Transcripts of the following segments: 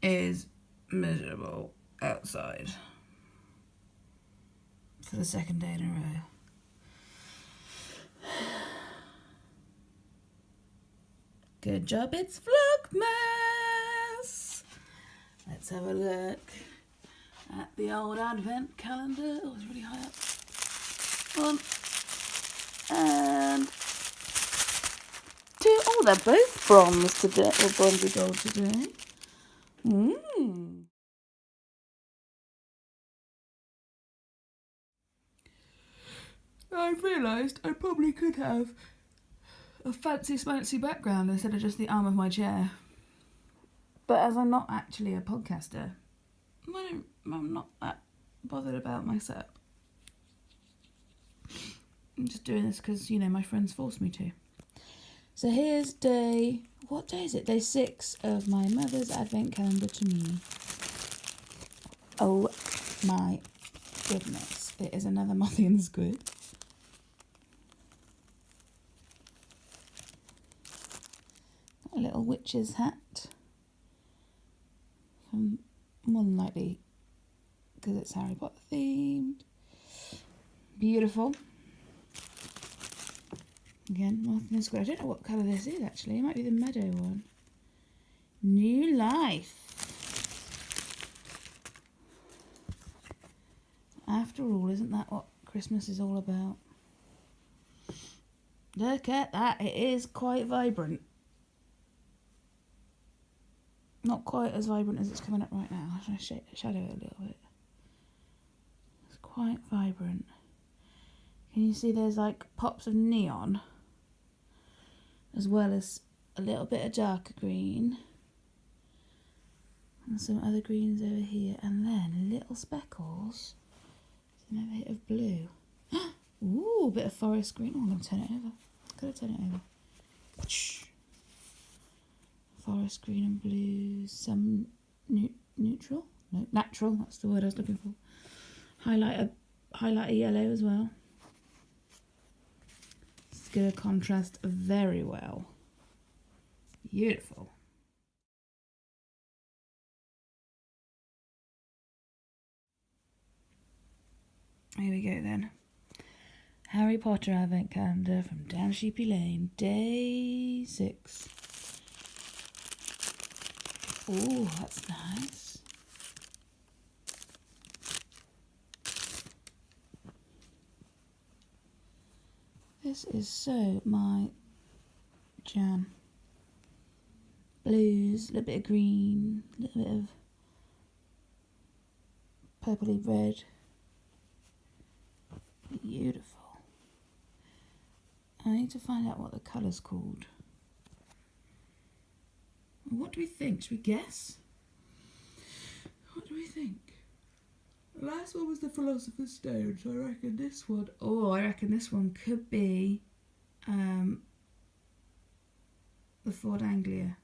is miserable outside for the second day in a row. Good job, it's Vlogmas! Let's have a look at the old advent calendar. Oh, it's really high up. One and two. Oh, they're both bronze today, or bronzy gold today. I've realised I probably could have a fancy smancy background instead of just the arm of my chair. But as I'm not actually a podcaster, I'm not that bothered about my setup. I'm just doing this because, you know, my friends forced me to. So here's what day is it? Day 6 of my mother's advent calendar to me. Oh my goodness. It is another Mothie and the Squid. A little witch's hat. More than likely because it's Harry Potter themed. Beautiful. Again, Mothie and the Squid. I don't know what colour this is actually. It might be the meadow one. New life. After all, isn't that what Christmas is all about? Look at that. It is quite vibrant. Not quite as vibrant as it's coming up right now. I'm going to shadow it a little bit. It's quite vibrant. Can you see there's like pops of neon? As well as a little bit of darker green. And some other greens over here. And then little speckles. Another hit of blue. Ooh, a bit of forest green. Oh, I'm going to turn it over. Gotta turn it over. Forest green and blue, some neutral? No, natural, that's the word I was looking for. Highlighter yellow as well. It's going to contrast very well. Beautiful. Here we go then. Harry Potter Advent Calendar from Down Sheepy Lane, day 6. Oh, that's nice. This is so my jam. Blues, a little bit of green, a little bit of purpley red. Beautiful. I need to find out what the colour's called. What do we think? Should we guess? What do we think? The last one was the Philosopher's Stone, so I reckon this one... Oh, I reckon this one could be the Ford Anglia.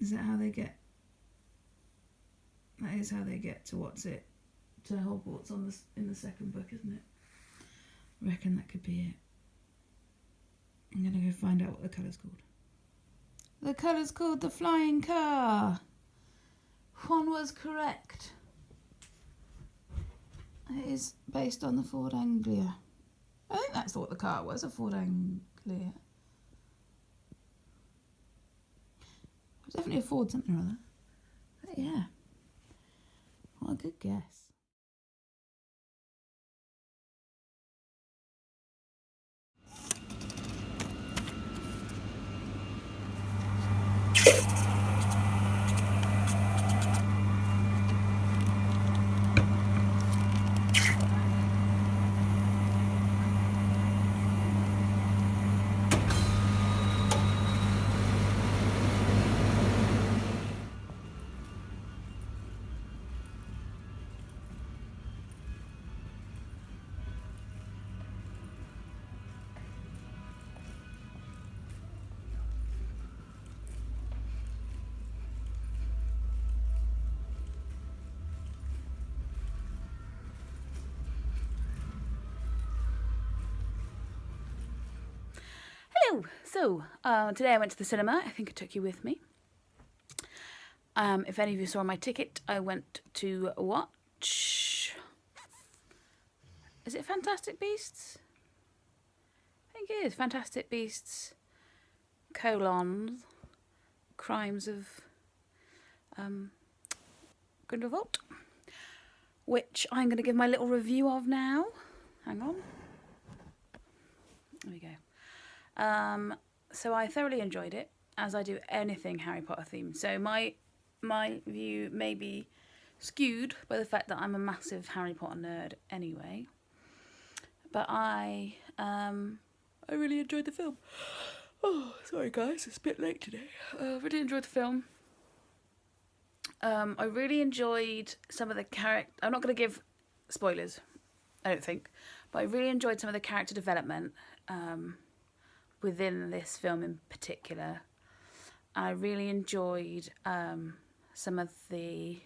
Is that how they get... That is how they get to what's it? To Hogwarts in the second book, isn't it? I reckon that could be it. I'm going to go find out what the colour's called. The colour's called the Flying Car. One was correct. It is based on the Ford Anglia. I think that's what the car was, a Ford Anglia. It was definitely a Ford something or other. But yeah. What a good guess. Today I went to the cinema. I think I took you with me. If any of you saw my ticket, I went to watch... Is it Fantastic Beasts? I think it is. Fantastic Beasts, Crimes of Grindelwald, which I'm going to give my little review of now. Hang on. There we go. So I thoroughly enjoyed it, as I do anything Harry Potter themed. So my view may be skewed by the fact that I'm a massive Harry Potter nerd anyway. But I really enjoyed the film. Oh, sorry guys, it's a bit late today. I really enjoyed the film. I really enjoyed some of the character... I'm not going to give spoilers, I don't think. But I really enjoyed some of the character development within this film in particular. I really enjoyed some of the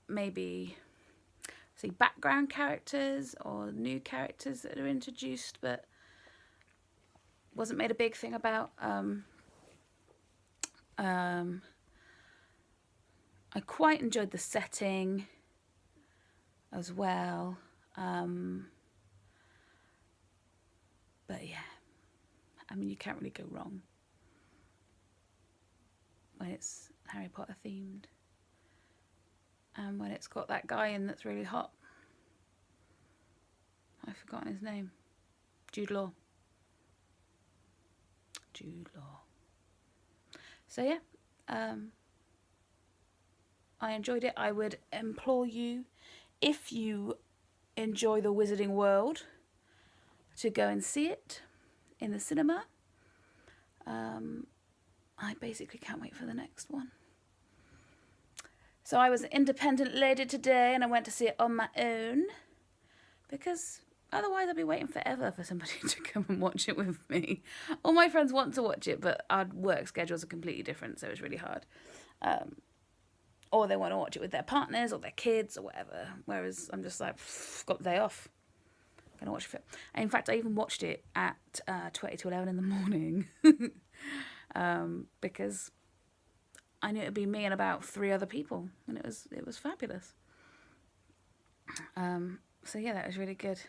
maybe background characters or new characters that are introduced but wasn't made a big thing about. I quite enjoyed the setting as well. But yeah, I mean, you can't really go wrong when it's Harry Potter themed. And when it's got that guy in that's really hot. I've forgotten his name. Jude Law. So yeah, I enjoyed it. I would implore you, if you enjoy the Wizarding World, to go and see it in the cinema. I basically can't wait for the next one. So I was an independent lady today and I went to see it on my own because otherwise I'd be waiting forever for somebody to come and watch it with me. All my friends want to watch it, but our work schedules are completely different, so it's really hard. Or they want to watch it with their partners or their kids or whatever, whereas I'm just like, got the day off. Gonna watch it. And in fact, I even watched it at 20 to 11 in the morning because I knew it'd be me and about 3 other people, and it was fabulous. So yeah, that was really good.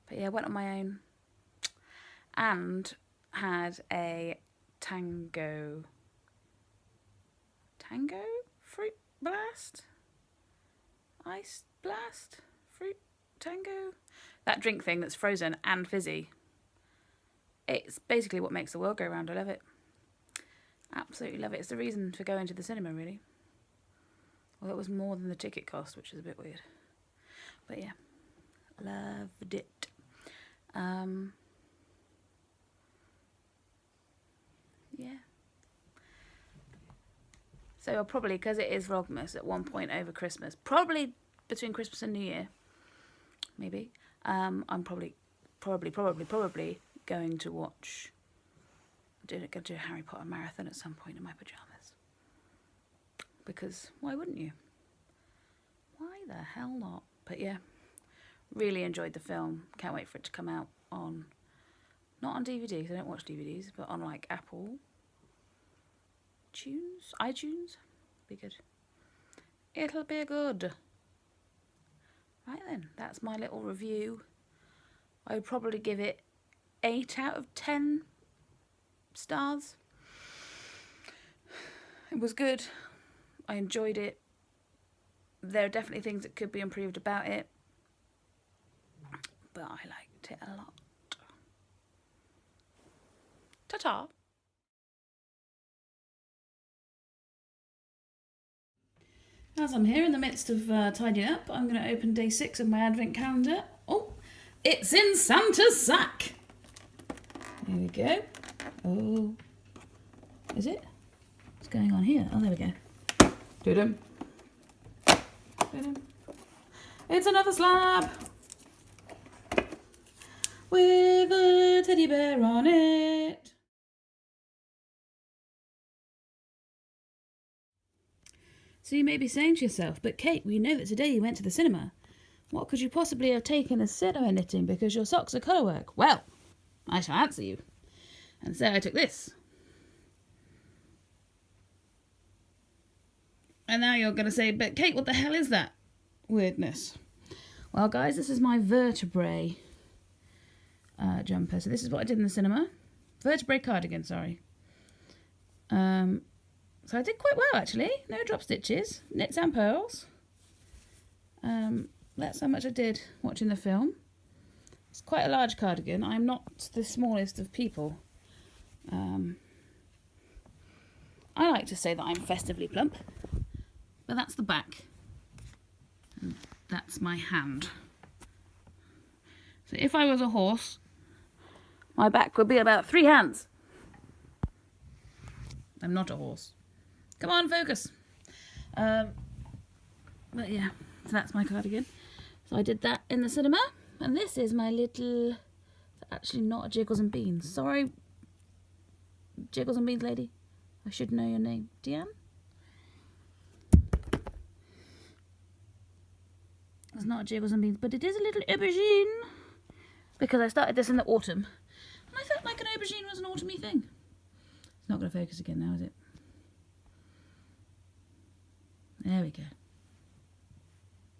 But yeah, I went on my own and had a tango fruit blast, ice blast, fruit tango. That drink thing that's frozen and fizzy. It's basically what makes the world go round. I love it. Absolutely love it. It's the reason for going to the cinema, really. Well, it was more than the ticket cost, which is a bit weird. But yeah, loved it. Yeah. So I'll probably, because it is Vlogmas at one point over Christmas, probably between Christmas and New Year, maybe, I'm probably going to watch... Going to do a Harry Potter marathon at some point in my pyjamas. Because why wouldn't you? Why the hell not? But yeah, really enjoyed the film. Can't wait for it to come out on, not on DVD, because I don't watch DVDs, but on like Apple iTunes. Be good. It'll be good. Right then, that's my little review. I would probably give it 8 out of 10 stars. It was good. I enjoyed it. There are definitely things that could be improved about it, but I liked it a lot. Ta-ta. As I'm here in the midst of tidying up, I'm going to open day 6 of my advent calendar. Oh, it's in Santa's sack. Here we go. Oh, is it? What's going on here? Oh, there we go. Do-dum. Do-dum. It's another slab with a teddy bear on it. So you may be saying to yourself, but Kate, we know that today you went to the cinema. What could you possibly have taken as cinema knitting because your socks are colourwork? Well, I shall answer you. And so I took this. And now you're going to say, but Kate, what the hell is that weirdness? Well, guys, this is my vertebrae jumper. So this is what I did in the cinema. Vertebrae cardigan, sorry. So I did quite well, actually. No drop stitches, knits and pearls. That's how much I did watching the film. It's quite a large cardigan. I'm not the smallest of people. I like to say that I'm festively plump. But that's the back. And that's my hand. So if I was a horse, my back would be about 3 hands. I'm not a horse. Come on, focus. But yeah, so that's my cardigan. So I did that in the cinema. And this is my little... Actually not a Jiggles and Beans. Sorry, Jiggles and Beans lady. I should know your name. Deanne? It's not a Jiggles and Beans, but it is a little aubergine. Because I started this in the autumn. And I felt like an aubergine was an autumny thing. It's not going to focus again now, is it? There we go.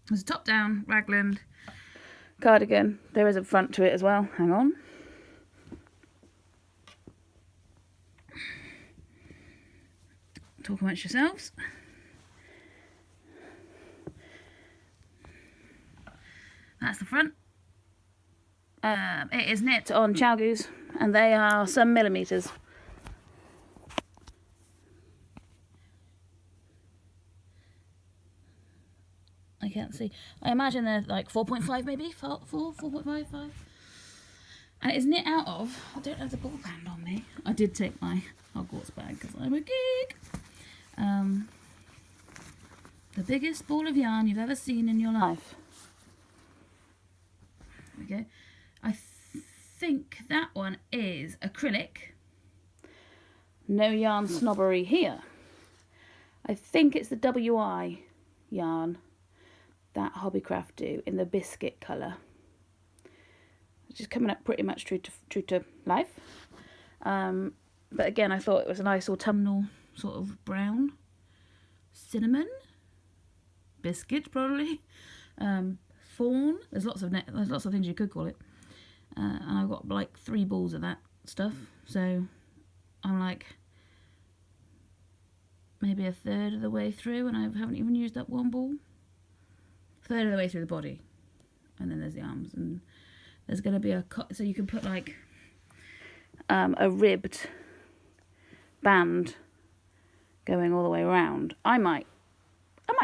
There's a top-down raglan cardigan. There is a front to it as well. Hang on. Talk amongst yourselves. That's the front. It is knit on chalgoos, and they are some millimetres. I can't see. I imagine they're like 4.5 maybe? 4.55. And it's knit out of... I don't have the ball band on me. I did take my Hogwarts bag because I'm a geek. The biggest ball of yarn you've ever seen in your life. There we go. I think that one is acrylic. No yarn snobbery here. I think it's the WI yarn that Hobbycraft do in the biscuit colour, which is coming up pretty much true to life. But again, I thought it was a nice autumnal sort of brown, cinnamon, biscuit probably, fawn. There's lots of things you could call it, and I've got like 3 balls of that stuff. So I'm like maybe a third of the way through, and I haven't even used up 1 ball. Third of the way through the body, and then there's the arms, and there's going to be so you can put like a ribbed band going all the way around. I might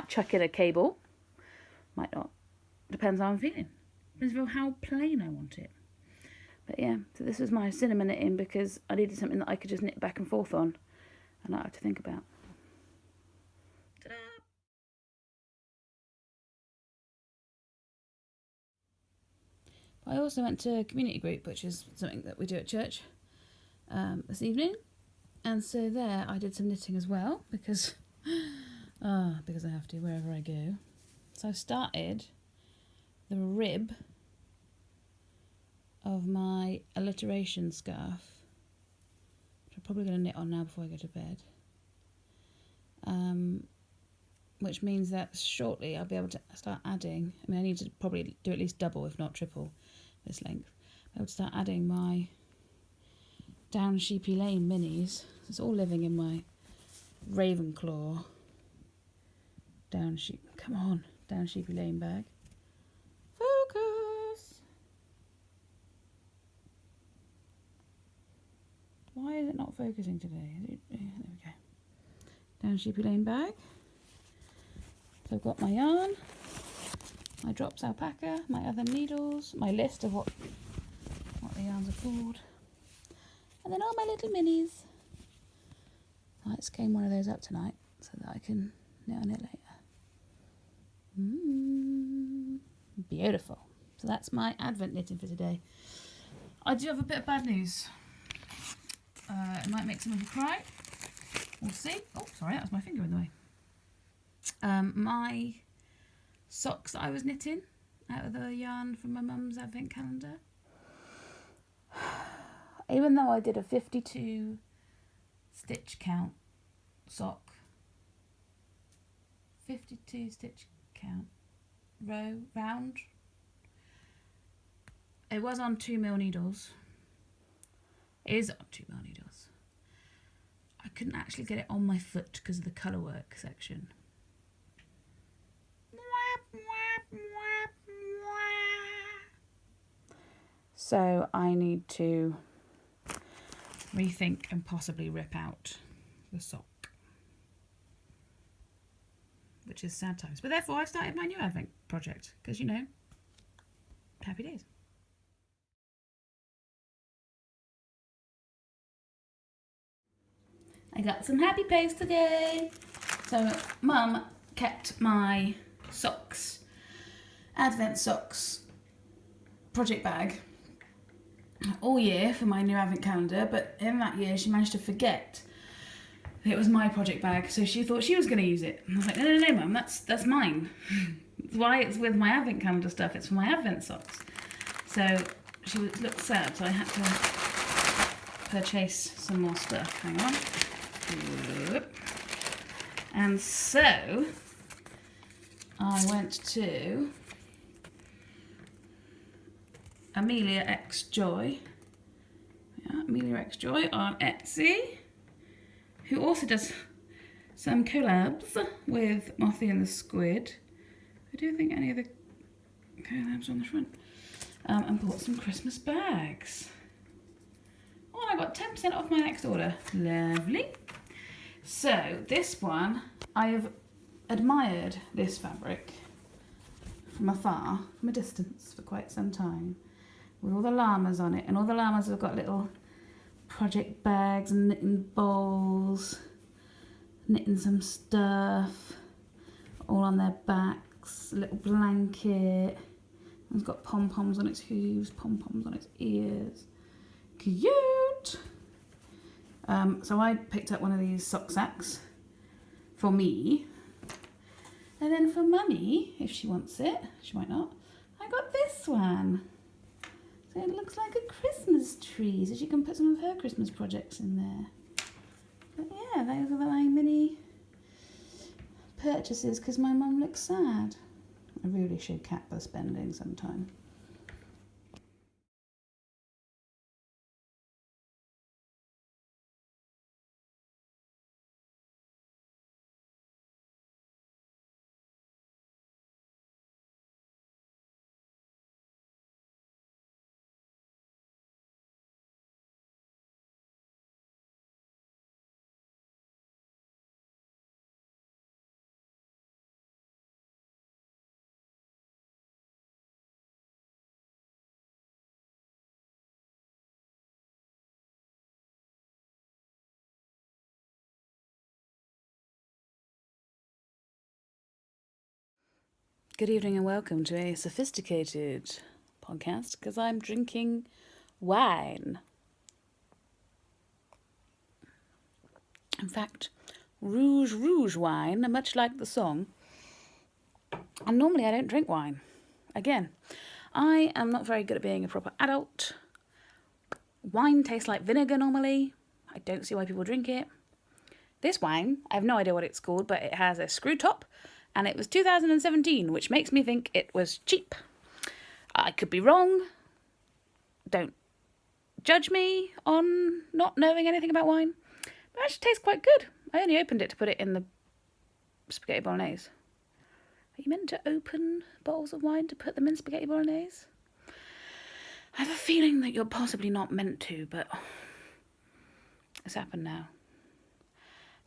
chuck in a cable, might not, depends how I'm feeling, depends on how plain I want it. But yeah, so this was my cinnamon knitting because I needed something that I could just knit back and forth on and not have to think about. Ta-da! I also went to a community group, which is something that we do at church this evening, and so there I did some knitting as well because I have to wherever I go. So I started the rib of my alliteration scarf, which I'm probably going to knit on now before I go to bed, which means that shortly I'll be able to start adding. I mean, I need to probably do at least double, if not triple, this length. I'll be able to start adding my Down Sheepy Lane minis. It's all living in my Ravenclaw Down Sheepy Lane bag. Focus! Why is it not focusing today? There we go. Down Sheepy Lane bag. So I've got my yarn, my drops alpaca, my other needles, my list of what the yarns are called, and then all my little minis. Let's game one of those up tonight so that I can knit on it later. Beautiful. So that's my Advent knitting for today. I do have a bit of bad news. It might make some of you cry. We'll see. Oh, sorry, that was my finger in the way. My socks that I was knitting out of the yarn from my mum's advent calendar. Even though I did a 52 stitch count sock, 52 stitch count row round, it was on 2mm needles. It is on 2mm needles. I couldn't actually get it on my foot because of the colour work section. So I need to rethink and possibly rip out the sock, which is sad times. But therefore I started my new advent project because, you know, happy days. I got some happy paste today. So Mum kept my socks, advent socks project bag all year for my new advent calendar, but in that year she managed to forget that it was my project bag, so she thought she was going to use it. And I was like, no, Mum, that's mine. That's why it's with my advent calendar stuff, it's for my advent socks. So she looked sad, so I had to purchase some more stuff. Hang on. And so I went to Amelia X Joy. Yeah, Amelia X Joy on Etsy, who also does some collabs with Mothie and the Squid. I don't think any of the collabs on the front. And bought some Christmas bags. Oh, and I got 10% off my next order. Lovely. So this one, I have admired this fabric from afar, from a distance, for quite some time, with all the llamas on it, and all the llamas have got little project bags and knitting bowls, knitting some stuff, all on their backs, a little blanket. It's got pom-poms on its hooves, pom-poms on its ears. Cute! So I picked up one of these sock sacks for me. And then for Mummy, if she wants it, she might not, I got this one. So it looks like a Christmas tree, so she can put some of her Christmas projects in there. But yeah, those are my mini purchases because my mum looks sad. I really should cap her spending sometime. Good evening and welcome to a sophisticated podcast because I'm drinking wine. In fact, rouge wine, much like the song. And normally I don't drink wine. Again, I am not very good at being a proper adult. Wine tastes like vinegar normally. I don't see why people drink it. This wine, I have no idea what it's called, but it has a screw top. And it was 2017, which makes me think it was cheap. I could be wrong. Don't judge me on not knowing anything about wine. But it actually tastes quite good. I only opened it to put it in the spaghetti bolognese. Are you meant to open bottles of wine to put them in spaghetti bolognese? I have a feeling that you're possibly not meant to, but it's happened now.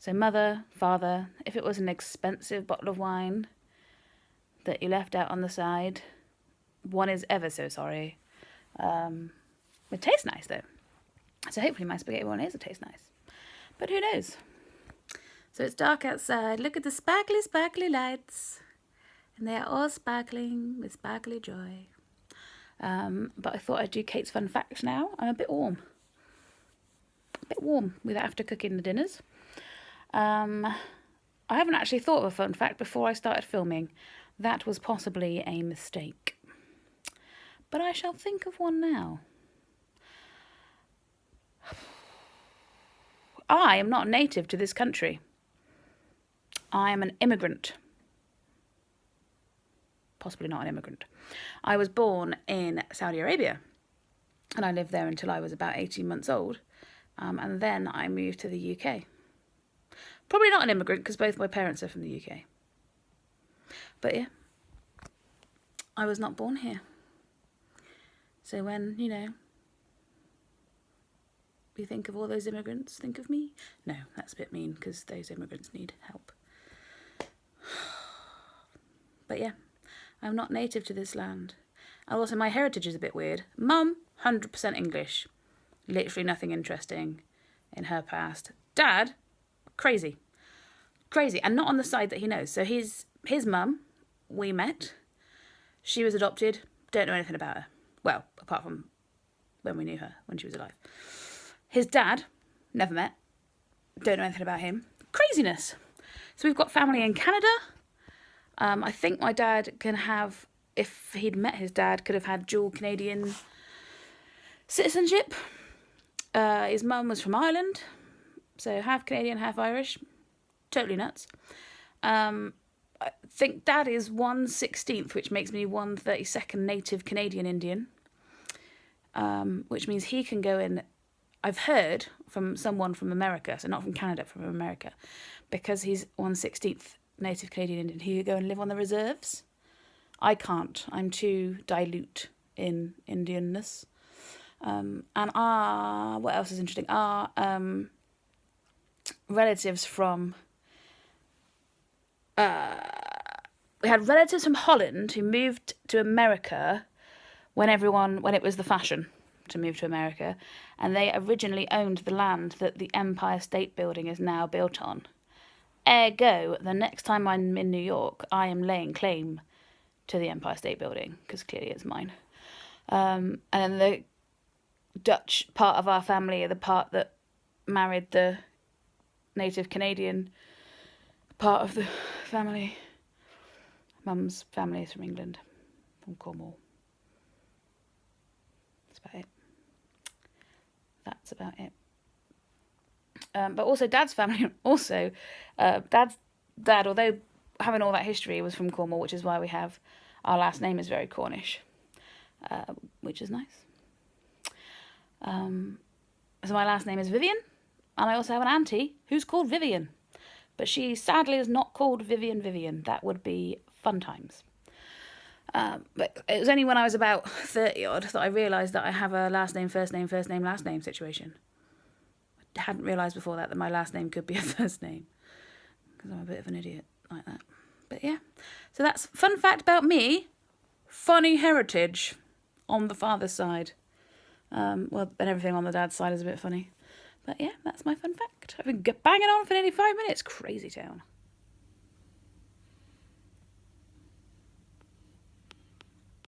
So mother, father, if it was an expensive bottle of wine that you left out on the side, one is ever so sorry. It tastes nice though. So hopefully my spaghetti bolognese will taste nice. But who knows? So it's dark outside. Look at the sparkly, sparkly lights. And they are all sparkling with sparkly joy. But I thought I'd do Kate's fun fact now. I'm a bit warm. With after cooking the dinners. I haven't actually thought of a fun fact before I started filming. That was possibly a mistake. but I shall think of one now. I am not native to this country. I am an immigrant. Possibly not an immigrant. I was born in Saudi Arabia, and I lived there until I was about 18 months old, and then I moved to the UK. Probably not an immigrant, because both my parents are from the UK. But yeah, I was not born here. So when, you know, you think of all those immigrants, think of me. No, that's a bit mean, because those immigrants need help. But yeah, I'm not native to this land. And also, my heritage is a bit weird. Mum, 100% English. Literally nothing interesting in her past. Dad, crazy. Crazy. And not on the side that he knows. So his mum, we met. She was adopted. Don't know anything about her. Well, apart from when we knew her, when she was alive. His dad, never met. Don't know anything about him. Craziness. So we've got family in Canada. I think my dad can have, if he'd met his dad, could have had dual Canadian citizenship. His mum was from Ireland, so half Canadian, half Irish. Totally nuts. I think dad is 1/16, which makes me 1/32 native Canadian Indian, which means he can go in. I've heard from someone from America, so not from Canada, from America, because he's 1/16 native Canadian Indian, he could go and live on the reserves. I can't. I'm too dilute in Indianness. And what else is interesting? Our relatives from... we had relatives from Holland who moved to America when it was the fashion to move to America, and they originally owned the land that the Empire State Building is now built on. Ergo, the next time I'm in New York, I am laying claim to the Empire State Building, because clearly it's mine. And the Dutch part of our family are the part that married the native Canadian part of the family. Mum's family is from England, from Cornwall. That's about it. But also Dad's family, Dad's dad, although having all that history, was from Cornwall, which is why we have, our last name is very Cornish, which is nice. So my last name is Vivian, and I also have an auntie who's called Vivian, but she sadly is not called Vivian. That would be fun times. But it was only when I was about 30 odd that I realised that I have a last name, first name, last name situation. I hadn't realised before that my last name could be a first name, because I'm a bit of an idiot like that. But yeah, so that's fun fact about me. Funny heritage on the father's side. Well, and everything on the dad's side is a bit funny. But yeah, that's my fun fact. I've been banging on for nearly 5 minutes. Crazy town.